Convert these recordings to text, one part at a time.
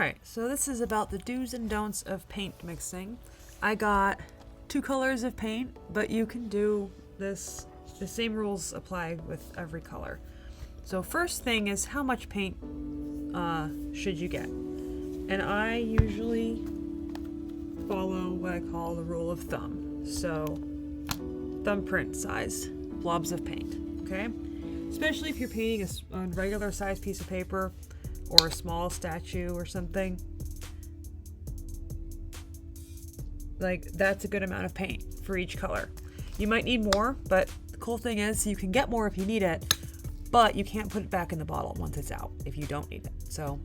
Alright, so this is about the do's and don'ts of paint mixing. I got 2 colors of paint, but you can do this, the same rules apply with every color. So first thing is, how much paint should you get? And I usually follow what I call the rule of thumb. So thumbprint size blobs of paint, okay? Especially if you're painting a regular size piece of paper or a small statue or something. Like, that's a good amount of paint for each color. You might need more, but the cool thing is you can get more if you need it, but you can't put it back in the bottle once it's out if you don't need it. So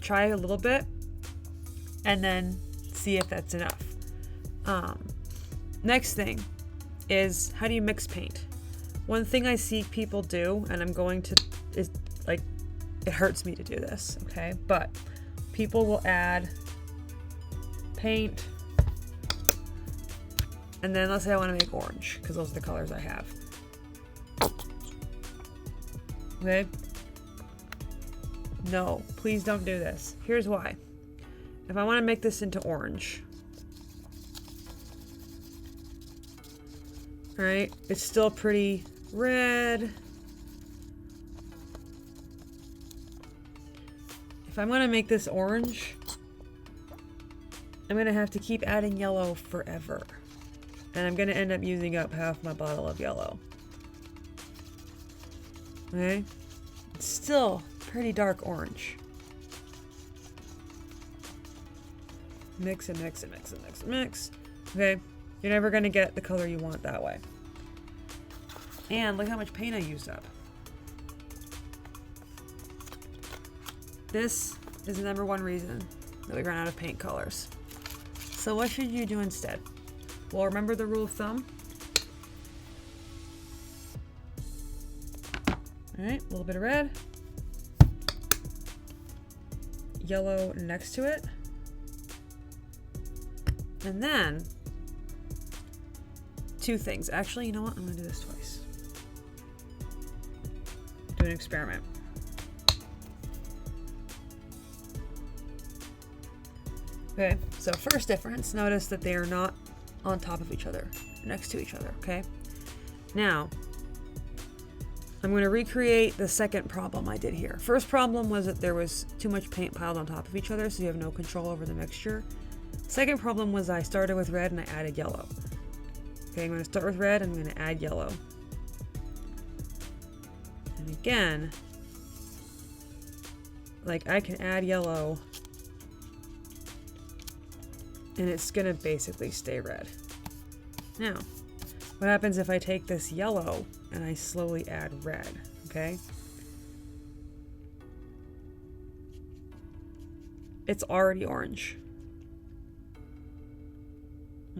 try a little bit and then see if that's enough. Next thing is, how do you mix paint? One thing I see people do, and is like, it hurts me to do this, okay? But people will add paint, and then let's say I want to make orange, because those are the colors I have. Okay? No, please don't do this. Here's why. If I want to make this into orange, alright, it's still pretty red. If I'm going to make this orange, I'm going to have to keep adding yellow forever. And I'm going to end up using up half my bottle of yellow. Okay? It's still pretty dark orange. Mix and mix and mix and mix and mix. Okay? You're never going to get the color you want that way. And look how much paint I used up. This is the number one reason that we run out of paint colors. So what should you do instead? Well, remember the rule of thumb? Alright, a little bit of red. Yellow next to it. And then, 2 things. Actually, you know what? I'm going to do this twice. Do an experiment. Okay, so first difference, notice that they are not on top of each other, next to each other, okay? Now, I'm going to recreate the second problem I did here. First problem was that there was too much paint piled on top of each other, so you have no control over the mixture. Second problem was I started with red and I added yellow. Okay, I'm going to start with red, I'm going to add yellow. And again, like, I can add yellow and it's gonna basically stay red. Now, what happens if I take this yellow and I slowly add red, okay? It's already orange.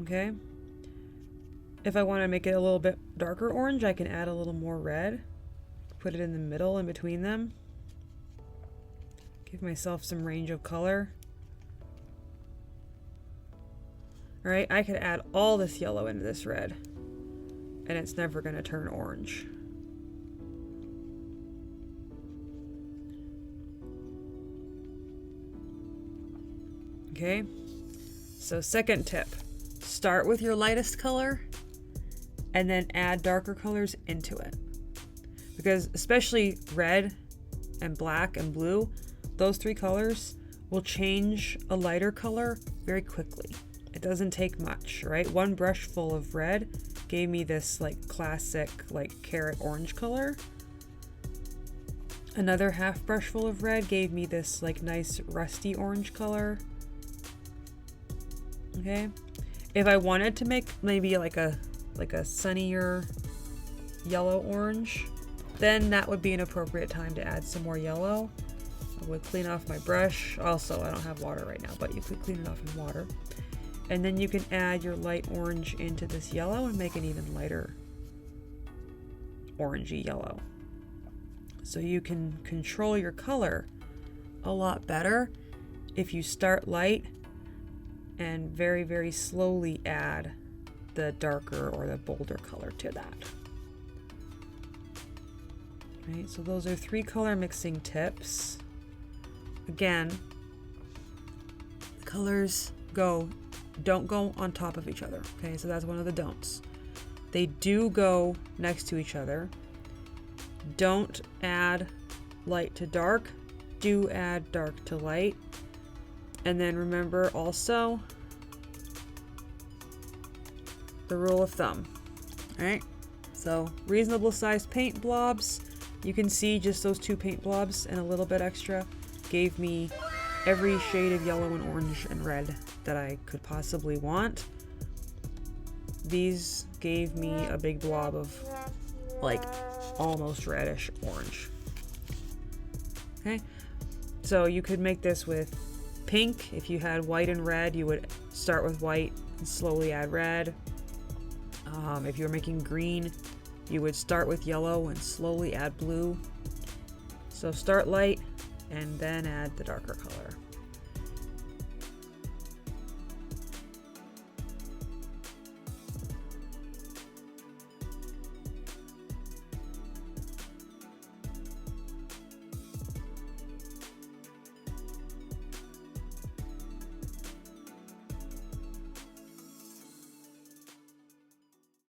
Okay? If I want to make it a little bit darker orange, I can add a little more red. Put it in the middle, in between them. Give myself some range of color. Alright, I could add all this yellow into this red, and it's never going to turn orange. Okay, so second tip, start with your lightest color, and then add darker colors into it. Because especially red and black and blue, those 3 colors will change a lighter color very quickly. It doesn't take much, right? 1 brush full of red gave me this like classic like carrot orange color. Another half brush full of red gave me this like nice rusty orange color. Okay. If I wanted to make maybe like a sunnier yellow orange, then that would be an appropriate time to add some more yellow. I would clean off my brush. Also, I don't have water right now, but you could clean it off in water. And then you can add your light orange into this yellow and make an even lighter orangey yellow. So you can control your color a lot better if you start light and very, very slowly add the darker or the bolder color to that. Right, so those are 3 color mixing tips. Again, colors don't go on top of each other. Okay, so that's one of the don'ts. They do go next to each other. Don't add light to dark. Do add dark to light. And then remember also the rule of thumb. All right, so reasonable sized paint blobs. You can see just those 2 paint blobs and a little bit extra gave me every shade of yellow and orange and red that I could possibly want. These gave me a big blob of like almost reddish orange. Okay, so you could make this with pink. If you had white and red, you would start with white and slowly add red. If you were making green, you would start with yellow and slowly add blue. So start light and then add the darker color.